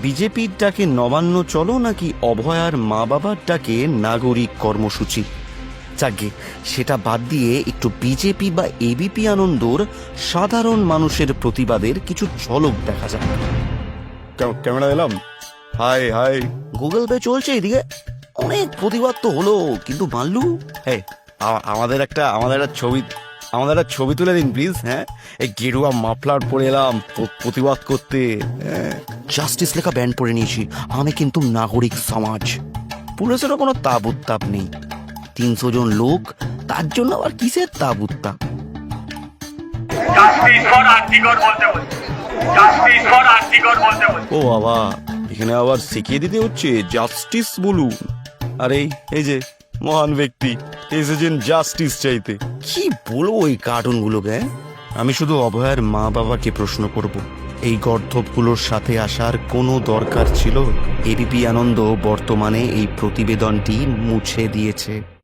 বিজেপির ডাকে নবান্ন চলো নাকি অভয়ার মা বাবার ডাকে নাগরিক কর্মসূচি? যাকে সেটা বাদ দিয়ে একটু বিজেপি বা এবিপি আনন্দর সাধারণ মানুষের প্রতিবাদের কিছু ঝলক দেখা যায়। ক্যামেরা এলাম। High high. গুগল পে চলছে এদিকে, অনেক প্রতিবাদ তো হলো, কিন্তু মাল্লু হ্যাঁ, আমাদের একটা ছবি তুলে দিন প্লিজ। হ্যাঁ, এই গেরুয়া মাফলার পরে এলাম প্রতিবাদ করতে। জাস্টিস লেখা ব্যান্ড পরে নিয়েছি, আমি কিন্তু নাগরিক সমাজ। পুলিশেরও কোনো তাপ উত্তাপ নেই, 300 জন লোক, তার জন্য আবার কিসের তাপ উত্তাপ? ও বাবা, এখানে আবার শিখিয়ে দিতে হচ্ছে জাস্টিস বলুন। আর এই যে মহান ব্যক্তি এসেছেন জাস্টিস চাইতে। কি বলবো এই কার্টুনগুলোকে? আমি শুধু অভয়ার মা বাবাকে প্রশ্ন করব, এই গর্ধবগুলোর সাথে আসার কোনো দরকার ছিল? এবিপি আনন্দ বর্তমানে এই প্রতিবেদনটি মুছে দিয়েছে।